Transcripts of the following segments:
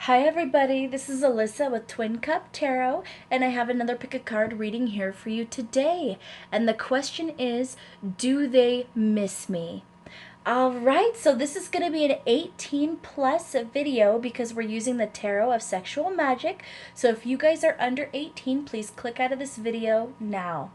Hi everybody, this is Alyssa with Twin Cup Tarot, and I have another pick a card reading here for you today. And the question is, do they miss me? Alright, so this is going to be an 18 plus video because we're using the Tarot of Sexual Magic. So if you guys are under 18, please click out of this video now.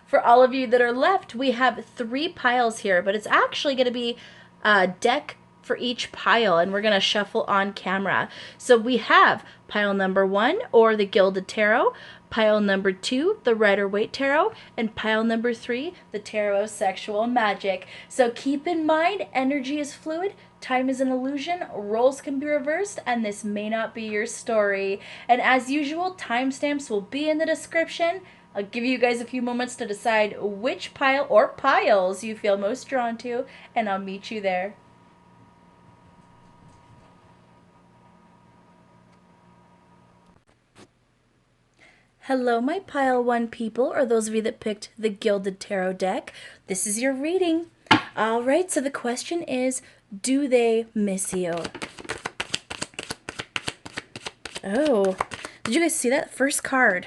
For all of you that are left, we have 3 piles here, but it's actually going to be a deck for each pile, and we're going to shuffle on camera. So we have pile number 1, or the Gilded Tarot, pile number 2, the Rider-Waite Tarot, and pile number 3, the Tarot of Sexual Magic. So keep in mind, energy is fluid, time is an illusion, roles can be reversed, and this may not be your story. And as usual, timestamps will be in the description. I'll give you guys a few moments to decide which pile or piles you feel most drawn to, and I'll meet you there. Hello, my pile 1 people, or those of you that picked the Gilded Tarot deck. This is your reading. Alright, so the question is, do they miss you? Oh, did you guys see that first card?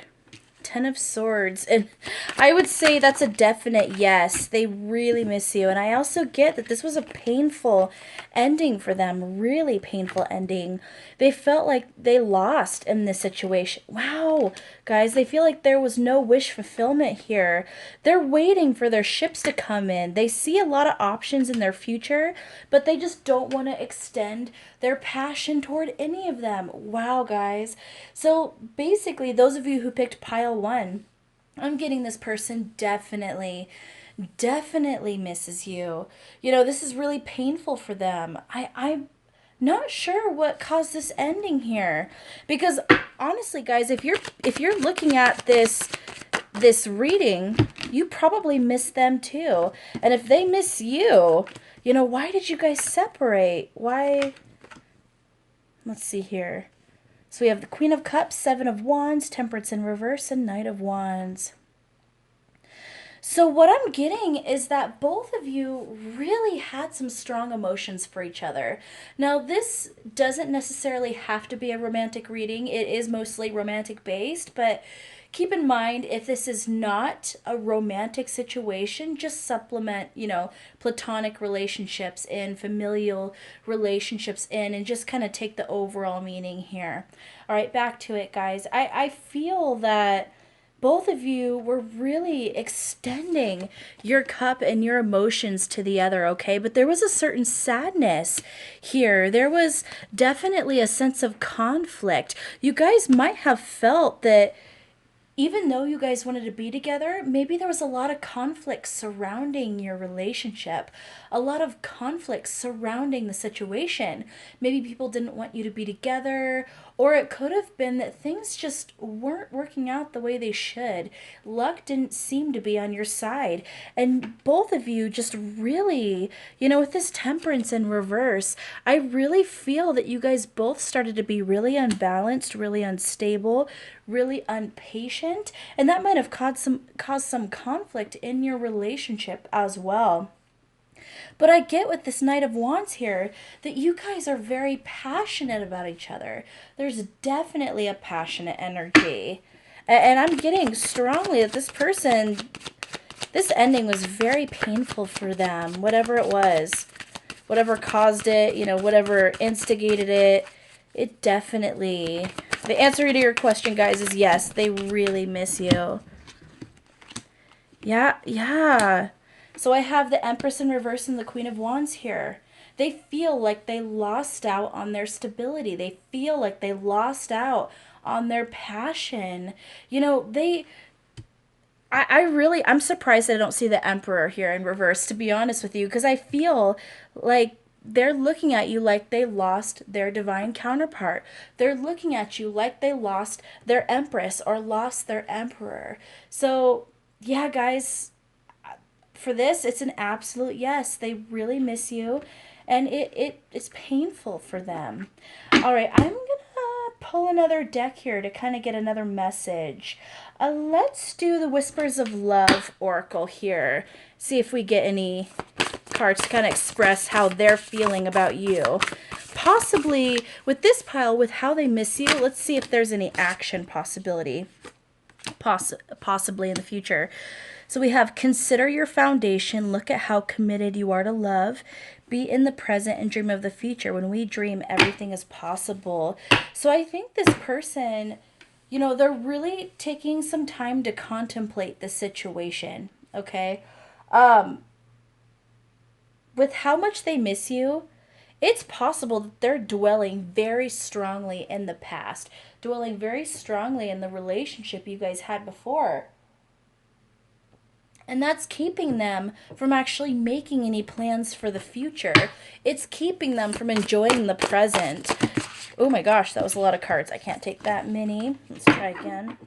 10 of Swords, and I would say that's a definite yes. They really miss you, and I also get that this was a painful ending for them, really painful ending. They felt like they lost in this situation. Wow, guys, they feel like there was no wish fulfillment here. They're waiting for their ships to come in. They see a lot of options in their future, but they just don't want to extend their passion toward any of them. Wow, guys. So basically, those of you who picked pile 1, I'm getting this person definitely misses you. You know, this is really painful for them. I'm not sure what caused this ending here, because honestly, guys, if you're looking at this reading, you probably miss them too. And if they miss you, you know, why did you guys separate? Why? Let's see here. So we have the Queen of Cups, 7 of Wands, Temperance in reverse, and Knight of Wands. So what I'm getting is that both of you really had some strong emotions for each other. Now, this doesn't necessarily have to be a romantic reading. It is mostly romantic based, but keep in mind, if this is not a romantic situation, just supplement, you know, platonic relationships in, familial relationships in, and just kind of take the overall meaning here. All right, back to it, guys. I feel that both of you were really extending your cup and your emotions to the other, okay? But there was a certain sadness here. There was definitely a sense of conflict. You guys might have felt that even though you guys wanted to be together, maybe there was a lot of conflict surrounding your relationship, a lot of conflict surrounding the situation. Maybe people didn't want you to be together, or it could have been that things just weren't working out the way they should. Luck didn't seem to be on your side. And both of you just really, you know, with this Temperance in reverse, I really feel that you guys both started to be really unbalanced, really unstable, really impatient, and that might have caused some conflict in your relationship as well. But I get with this Knight of Wands here that you guys are very passionate about each other. There's definitely a passionate energy. And I'm getting strongly that this person, this ending was very painful for them, whatever it was. Whatever caused it, you know, whatever instigated it, it definitely... The answer to your question, guys, is yes. They really miss you. Yeah. So I have the Empress in reverse and the Queen of Wands here. They feel like they lost out on their stability. They feel like they lost out on their passion. You know, I'm surprised that I don't see the Emperor here in reverse, to be honest with you, because I feel like they're looking at you like they lost their divine counterpart. They're looking at you like they lost their Empress or lost their Emperor. So, yeah, guys, for this, it's an absolute yes. They really miss you, and it's painful for them. All right, I'm going to pull another deck here to kind of get another message. Let's do the Whispers of Love Oracle here. See if we get any cards to kind of express how they're feeling about you. Possibly with this pile, with how they miss you, let's see if there's any action possibility. Possibly in the future. So we have consider your foundation, look at how committed you are to love, be in the present and dream of the future. When we dream, everything is possible. So I think this person, you know, they're really taking some time to contemplate the situation, okay? With how much they miss you, it's possible that they're dwelling very strongly in the past, dwelling very strongly in the relationship you guys had before. And that's keeping them from actually making any plans for the future. It's keeping them from enjoying the present. Oh my gosh, that was a lot of cards. I can't take that many. Let's try again.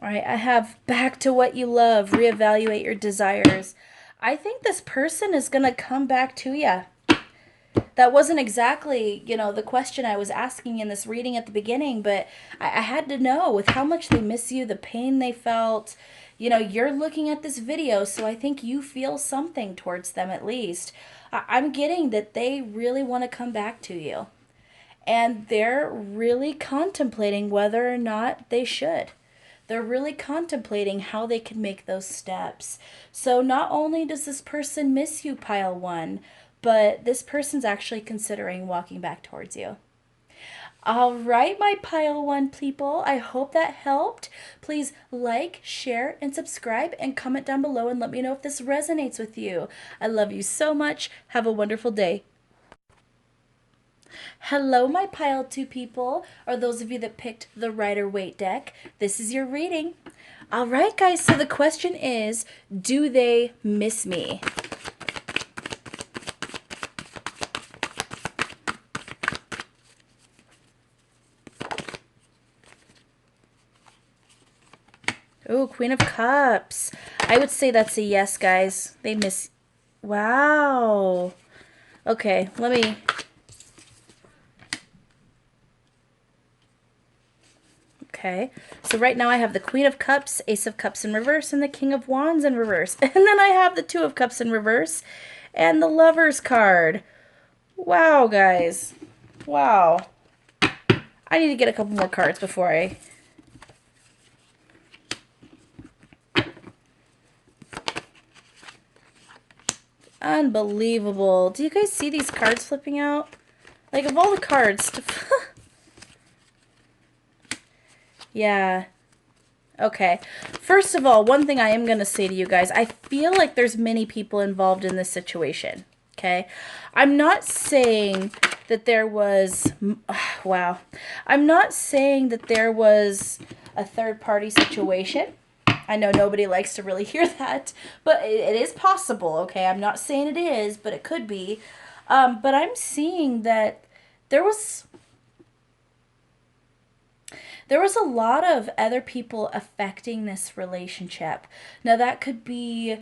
All right, I have back to what you love, reevaluate your desires. I think this person is going to come back to you. That wasn't exactly, you know, the question I was asking in this reading at the beginning, but I had to know with how much they miss you, the pain they felt. You know, you're looking at this video, so I think you feel something towards them at least. I'm getting that they really want to come back to you. And they're really contemplating whether or not they should. They're really contemplating how they can make those steps. So not only does this person miss you, pile one, but this person's actually considering walking back towards you. All right, my pile one people, I hope that helped. Please like, share, and subscribe, and comment down below and let me know if this resonates with you. I love you so much. Have a wonderful day. Hello, my pile two people, or those of you that picked the Rider-Waite deck. This is your reading. All right, guys, so the question is, do they miss me? Oh, Queen of Cups. I would say that's a yes, guys. They miss... Wow. Okay, let me... Okay, so right now I have the Queen of Cups, Ace of Cups in reverse, and the King of Wands in reverse. And then I have the Two of Cups in reverse and the Lovers card. Wow, guys. Wow. I need to get a couple more cards before I... Unbelievable. Do you guys see these cards flipping out? Like, of all the cards to... Yeah. Okay. First of all, one thing I am going to say to you guys, I feel like there's many people involved in this situation. Okay? I'm not saying that there was... Wow. I'm not saying that there was a third-party situation. I know nobody likes to really hear that, but it is possible, okay? I'm not saying it is, but it could be. But I'm seeing that there was a lot of other people affecting this relationship. Now, that could be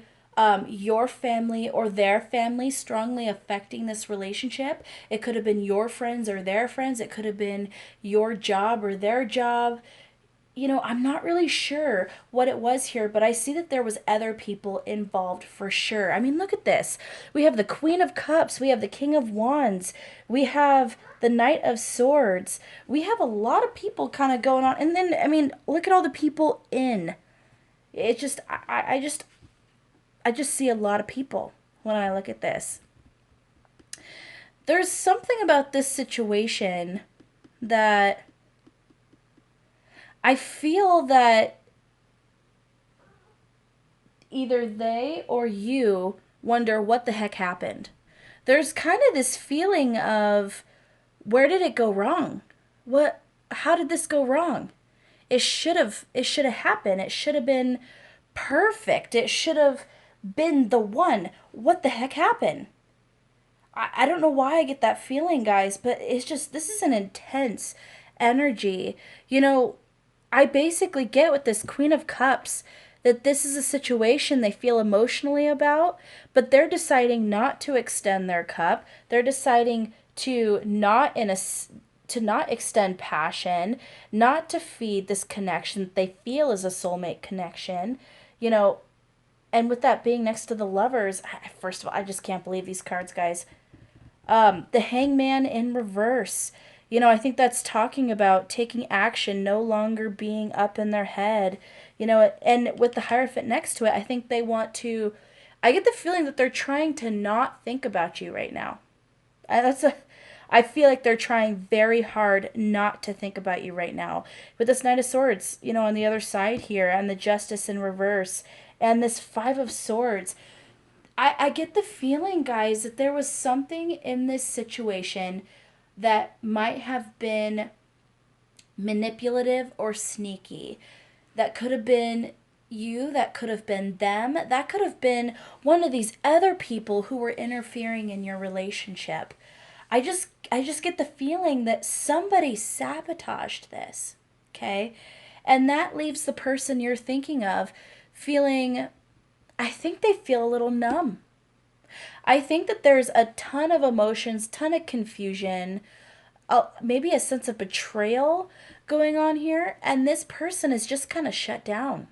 your family or their family strongly affecting this relationship. It could have been your friends or their friends. It could have been your job or their job. You know, I'm not really sure what it was here, but I see that there was other people involved for sure. I mean, look at this. We have the Queen of Cups. We have the King of Wands. We have the Knight of Swords. We have a lot of people kind of going on. And then, I mean, look at all the people in. It just, I just see a lot of people when I look at this. There's something about this situation that... I feel that either they or you wonder what the heck happened. There's kind of this feeling of, where did it go wrong? How did this go wrong? It should have happened. It should have been perfect. It should have been the one. What the heck happened? I don't know why I get that feeling, guys, but it's just, this is an intense energy. You know, I basically get with this Queen of Cups that this is a situation they feel emotionally about, but they're deciding not to extend their cup. They're deciding to not to not extend passion, not to feed this connection that they feel is a soulmate connection, you know. And with that being next to the lovers, first of all, I just can't believe these cards, guys. The Hangman in reverse. You know, I think that's talking about taking action, no longer being up in their head. You know, and with the Hierophant next to it, I think they want to. I get the feeling that they're trying to not think about you right now. I feel like they're trying very hard not to think about you right now. With this Knight of Swords, you know, on the other side here, and the Justice in reverse, and this Five of Swords. I get the feeling, guys, that there was something in this situation that might have been manipulative or sneaky. That could have been you, that could have been them, that could have been one of these other people who were interfering in your relationship. I just get the feeling that somebody sabotaged this. Okay? And that leaves the person you're thinking of feeling, I think they feel a little numb. I think that there's a ton of emotions, ton of confusion, maybe a sense of betrayal going on here, and this person is just kind of shut down.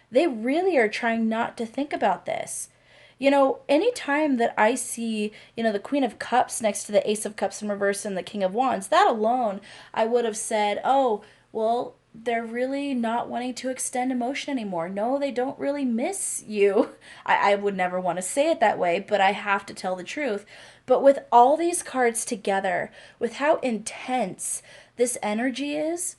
They really are trying not to think about this. You know, anytime that I see, you know, the Queen of Cups next to the Ace of Cups in reverse and the King of Wands, that alone, I would have said, oh, well, they're really not wanting to extend emotion anymore. No, they don't really miss you. I would never want to say it that way, but I have to tell the truth. But with all these cards together, with how intense this energy is,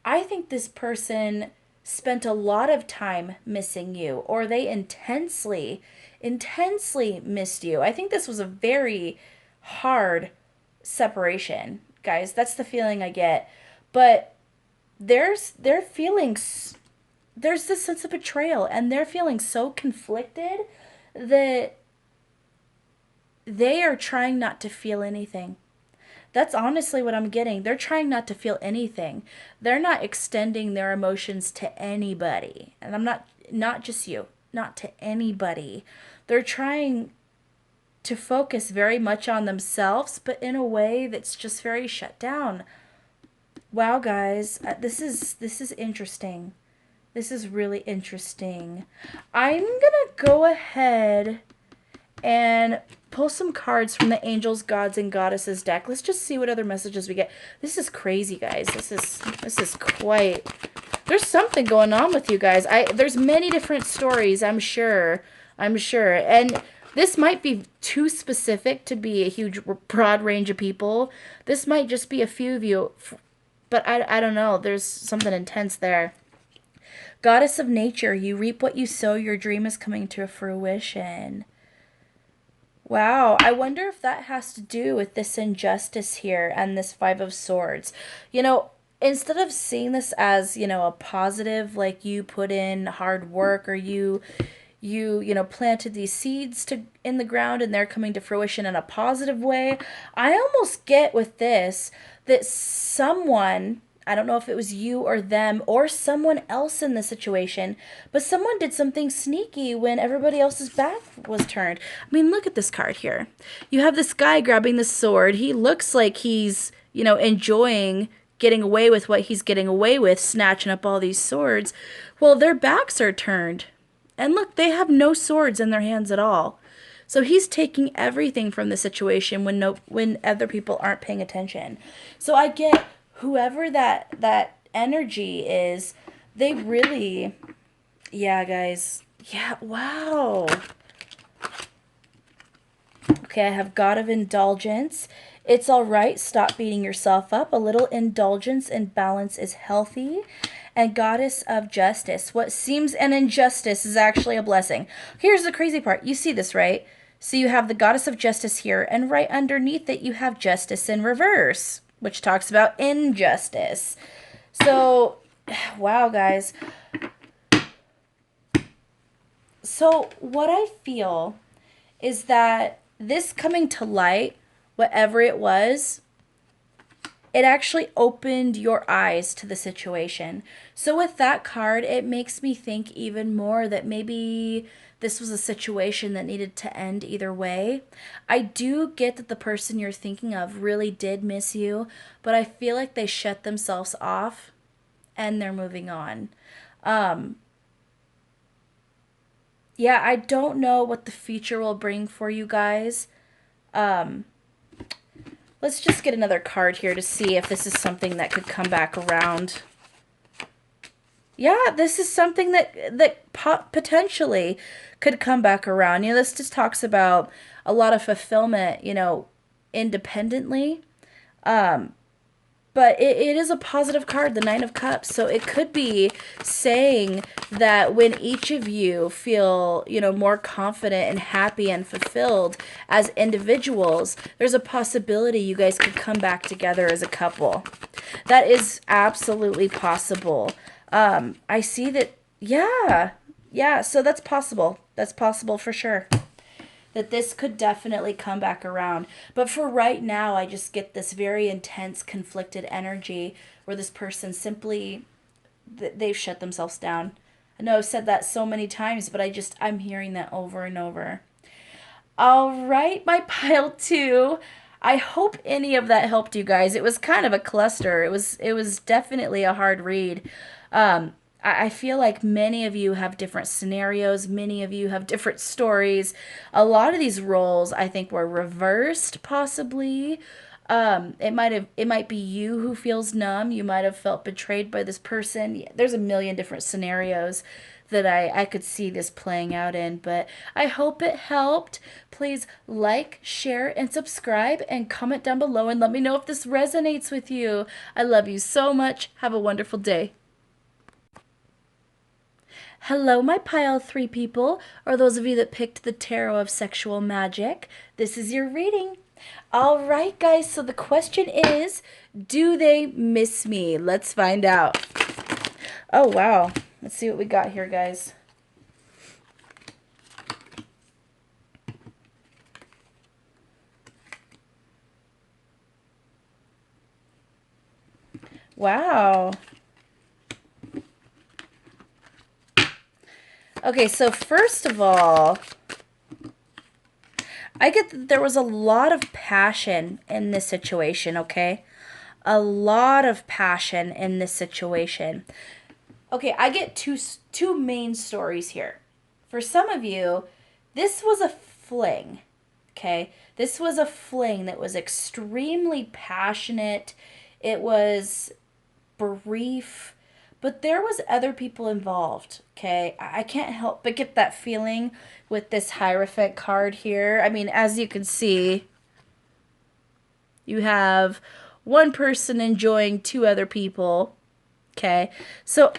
I think this person spent a lot of time missing you, or they intensely missed you. I think this was a very hard separation, guys. That's the feeling I get. But their feelings, there's this sense of betrayal, and they're feeling so conflicted that they are trying not to feel anything. That's honestly what I'm getting. They're trying not to feel anything. They're not extending their emotions to anybody. And I'm not just you, not to anybody. They're trying to focus very much on themselves, but in a way that's just very shut down. Wow, guys, this is interesting. This is really interesting. I'm gonna go ahead and pull some cards from the Angels, Gods, and Goddesses deck. Let's just see what other messages we get. This is crazy, guys. This is quite. There's something going on with you guys. There's many different stories, I'm sure. And this might be too specific to be a huge, broad range of people. This might just be a few of you. But I don't know. There's something intense there. Goddess of Nature, you reap what you sow. Your dream is coming to fruition. Wow, I wonder if that has to do with this injustice here and this Five of Swords. You know, instead of seeing this as, you know, a positive, like you put in hard work, or you know, planted these seeds in the ground and they're coming to fruition in a positive way, I almost get with this that someone, I don't know if it was you or them or someone else in the situation, but someone did something sneaky when everybody else's back was turned. I mean, look at this card here. You have this guy grabbing the sword. He looks like he's, you know, enjoying getting away with what he's getting away with, snatching up all these swords. Well, their backs are turned. And look, they have no swords in their hands at all. So he's taking everything from the situation when other people aren't paying attention. So I get whoever that energy is, they really, yeah, guys. Yeah, wow. Okay, I have God of Indulgence. It's all right. Stop beating yourself up. A little indulgence and balance is healthy. And Goddess of Justice. What seems an injustice is actually a blessing. Here's the crazy part. You see this, right? So you have the Goddess of Justice here, and right underneath it you have Justice in reverse, which talks about injustice. So, wow, guys. So what I feel is that this coming to light, whatever it was, it actually opened your eyes to the situation. So with that card, it makes me think even more that maybe this was a situation that needed to end either way. I do get that the person you're thinking of really did miss you, but I feel like they shut themselves off and they're moving on. Yeah, I don't know what the future will bring for you guys. Let's just get another card here to see if this is something that could come back around. Yeah, this is something that potentially could come back around. You know, this just talks about a lot of fulfillment, you know, independently. But it is a positive card, the Nine of Cups. So it could be saying that when each of you feel, you know, more confident and happy and fulfilled as individuals, there's a possibility you guys could come back together as a couple. That is absolutely possible. I see that, yeah, yeah, so that's possible. That's possible for sure. That this could definitely come back around. But for right now, I just get this very intense, conflicted energy where this person simply, they've shut themselves down. I know I've said that so many times, but I'm hearing that over and over. All right, my pile two. I hope any of that helped you guys. It was kind of a cluster. It was definitely a hard read. I feel like many of you have different scenarios. Many of you have different stories. A lot of these roles, I think, were reversed, possibly. It might be you who feels numb. You might have felt betrayed by this person. There's a million different scenarios that I could see this playing out in, but I hope it helped. Please like, share, and subscribe, and comment down below and let me know if this resonates with you. I love you so much. Have a wonderful day. Hello, my pile three people, or those of you that picked the Tarot of Sexual Magic. This is your reading. All right, guys, so the question is, do they miss me? Let's find out. Oh, wow. Let's see what we got here, guys. Wow. Okay, so first of all, I get that there was a lot of passion in this situation, okay? A lot of passion in this situation. Okay, I get two main stories here. For some of you, this was a fling, okay? This was a fling that was extremely passionate. It was brief, but there was other people involved, okay? I can't help but get that feeling with this Hierophant card here. I mean, as you can see, you have one person enjoying two other people, okay? So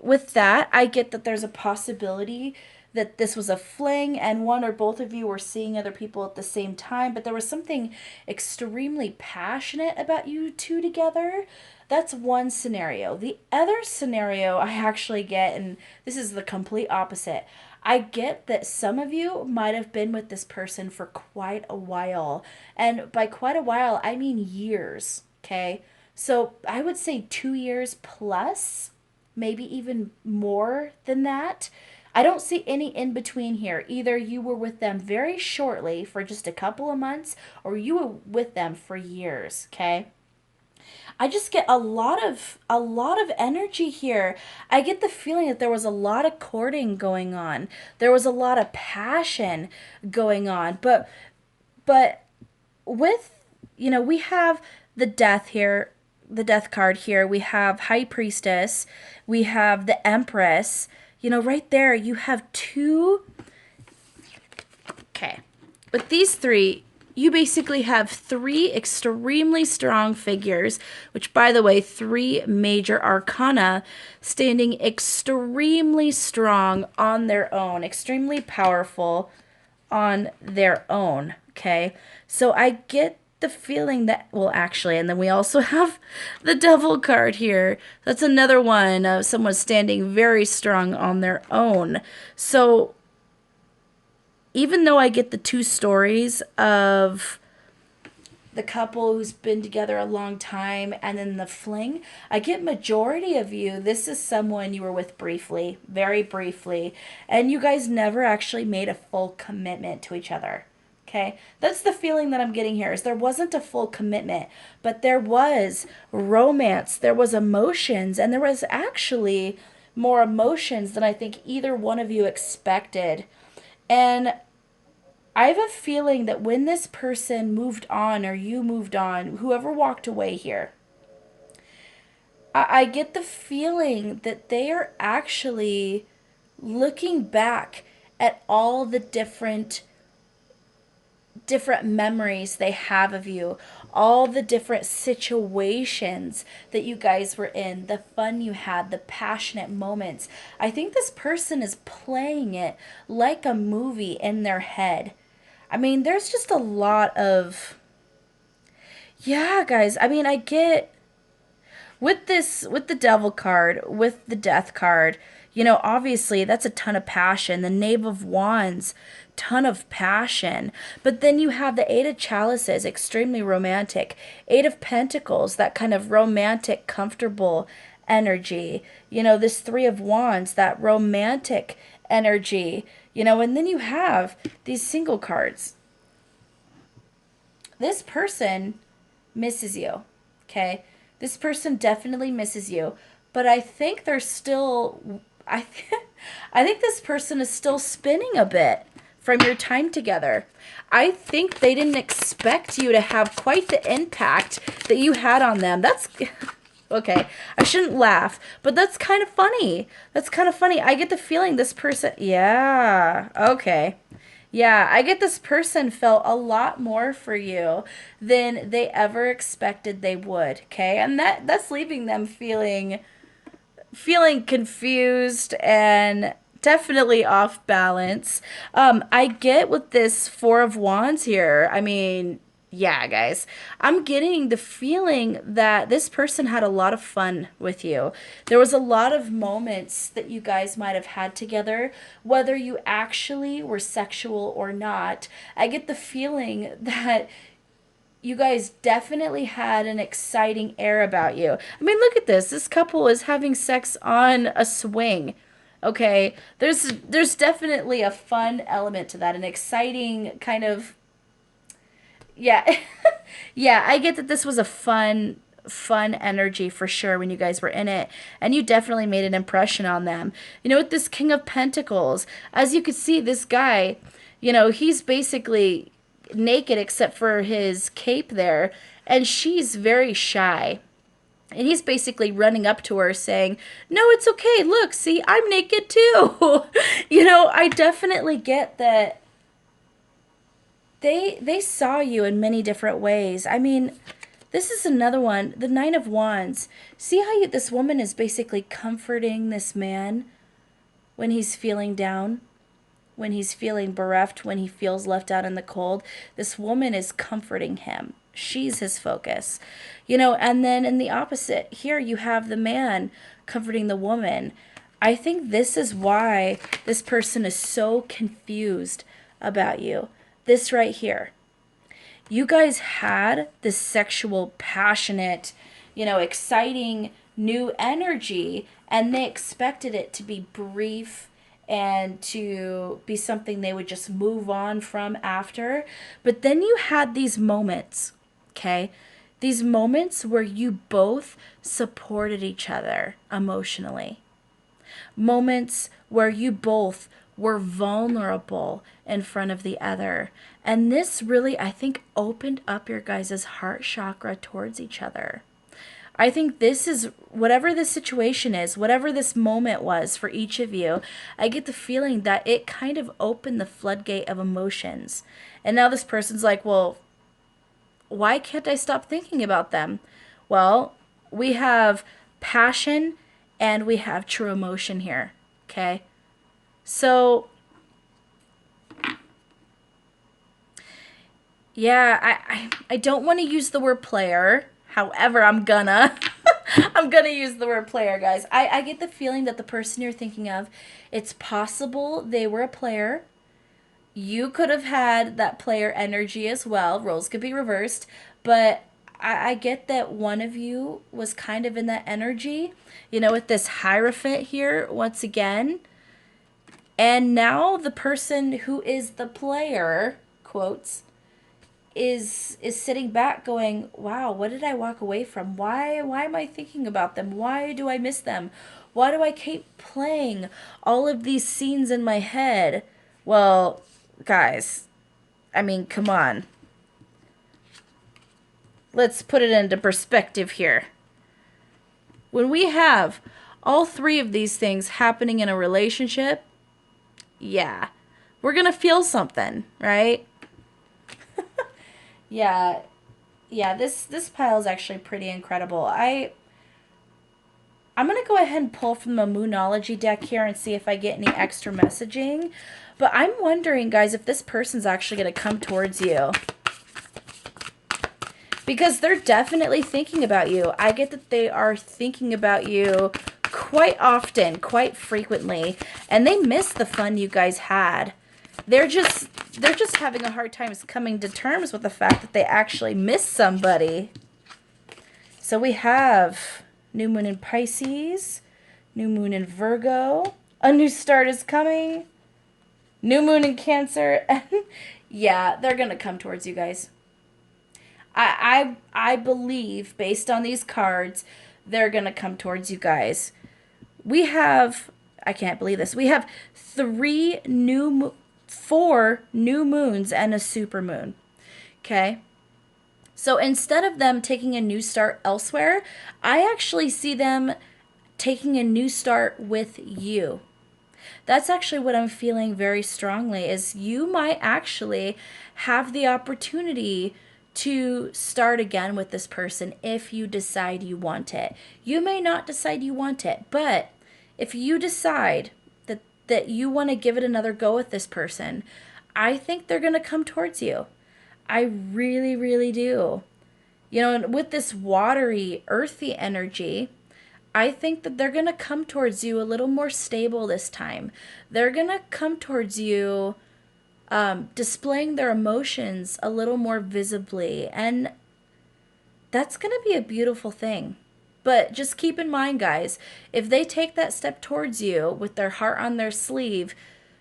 with that, I get that there's a possibility that this was a fling and one or both of you were seeing other people at the same time, but there was something extremely passionate about you two together. That's one scenario. The other scenario I actually get, and this is the complete opposite. I get that some of you might have been with this person for quite a while. And by quite a while, I mean years, okay? So I would say 2 years plus, maybe even more than that. I don't see any in between here. Either you were with them very shortly for just a couple of months, or you were with them for years, okay? I just get a lot of energy here. I get the feeling that there was a lot of courting going on. There was a lot of passion going on. But with, you know, we have the death here, the death card here. We have High Priestess. We have the Empress. You know, right there you have two. Okay. With these three, you basically have three extremely strong figures, which, by the way, three major arcana standing extremely strong on their own, extremely powerful on their own, okay? So I get the feeling that, well, actually, and then we also have the Devil card here. That's another one of someone standing very strong on their own. So even though I get the two stories of the couple who's been together a long time, and then the fling. I get majority of you, this is someone you were with briefly, very briefly, and you guys never actually made a full commitment to each other. Okay, that's the feeling that I'm getting here, is there wasn't a full commitment, but there was romance, there was emotions, and there was actually more emotions than I think either one of you expected. And I have a feeling that when this person moved on, or you moved on, whoever walked away here, I get the feeling that they are actually looking back at all the different memories they have of you, all the different situations that you guys were in, the fun you had, the passionate moments. I think this person is playing it like a movie in their head. I mean, there's just a lot of, yeah, guys. I mean, I get with this, with the devil card, with the death card, obviously that's a ton of passion. The Knave of Wands, ton of passion. But then you have the Eight of Chalices, extremely romantic. Eight of Pentacles, that kind of romantic, comfortable energy. This Three of Wands, that romantic energy. And then you have these single cards. This person misses you, okay? This person definitely misses you, but I think they're still, I think this person is still spinning a bit from your time together. I think they didn't expect you to have quite the impact that you had on them. That's, okay, I shouldn't laugh, but that's kind of funny. That's kind of funny. I get the feeling this person, yeah, okay. Yeah, I get this person felt a lot more for you than they ever expected they would, okay? And that's leaving them feeling confused and definitely off balance. I get with this Four of Wands here. I mean, yeah, guys, I'm getting the feeling that this person had a lot of fun with you. There was a lot of moments that you guys might have had together, whether you actually were sexual or not. I get the feeling that you guys definitely had an exciting air about you. I mean, look at this. This couple is having sex on a swing. Okay, there's definitely a fun element to that, an exciting kind of, yeah. Yeah, I get that this was a fun energy for sure when you guys were in it, and you definitely made an impression on them. With this King of Pentacles, as you could see, this guy, he's basically naked except for his cape there, and she's very shy. And he's basically running up to her saying, "No, it's okay. Look, see, I'm naked too." I definitely get that they saw you in many different ways. I mean, this is another one, the Nine of Wands. See how this woman is basically comforting this man when he's feeling down, when he's feeling bereft, when he feels left out in the cold. This woman is comforting him. She's his focus. And then in the opposite, here you have the man comforting the woman. I think this is why this person is so confused about you. This right here. You guys had this sexual, passionate, exciting new energy, and they expected it to be brief and to be something they would just move on from after. But then you had these moments, okay? These moments where you both supported each other emotionally. Moments where you both were vulnerable in front of the other. And this really, I think, opened up your guys' heart chakra towards each other. I think this is, whatever the situation is, whatever this moment was for each of you, I get the feeling that it kind of opened the floodgate of emotions. And now this person's like, well, why can't I stop thinking about them? Well, we have passion and we have true emotion here, okay? So, yeah, I don't want to use the word player. However, I'm gonna I'm gonna use the word player, guys. I get the feeling that the person you're thinking of, it's possible they were a player. You could have had that player energy as well. Roles could be reversed, but I get that one of you was kind of in that energy, with this Hierophant here once again. And now the person who is the player, quotes, is sitting back going, wow, what did I walk away from? Why am I thinking about them? Why do I miss them? Why do I keep playing all of these scenes in my head? Well, guys, I mean, come on. Let's put it into perspective here. When we have all three of these things happening in a relationship, yeah, we're going to feel something, right? Yeah. Yeah, this pile is actually pretty incredible. I'm going to go ahead and pull from the Moonology deck here and see if I get any extra messaging. But I'm wondering, guys, if this person's actually going to come towards you. Because they're definitely thinking about you. I get that they are thinking about you quite often, quite frequently. And they miss the fun you guys had. They're just having a hard time coming to terms with the fact that they actually miss somebody. So we have new moon in Pisces, new moon in Virgo, a new start is coming, new moon in Cancer, and yeah, they're going to come towards you guys. I believe, based on these cards, they're going to come towards you guys. We have, I can't believe this, we have 4 new moons and a supermoon. Okay? So instead of them taking a new start elsewhere, I actually see them taking a new start with you. That's actually what I'm feeling very strongly, is you might actually have the opportunity to start again with this person if you decide you want it. You may not decide you want it, but if you decide that you want to give it another go with this person, I think they're going to come towards you. I really, really do. With this watery, earthy energy, I think that they're going to come towards you a little more stable this time. They're going to come towards you displaying their emotions a little more visibly. And that's going to be a beautiful thing. But just keep in mind, guys, if they take that step towards you with their heart on their sleeve,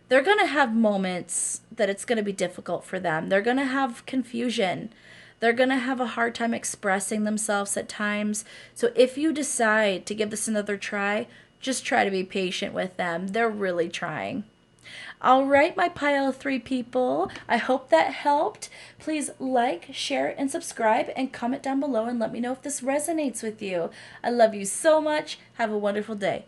they're going to have moments that it's going to be difficult for them. They're going to have confusion. They're going to have a hard time expressing themselves at times. So if you decide to give this another try, just try to be patient with them. They're really trying. All right, my pile of 3 people. I hope that helped. Please like, share, and subscribe, and comment down below and let me know if this resonates with you. I love you so much. Have a wonderful day.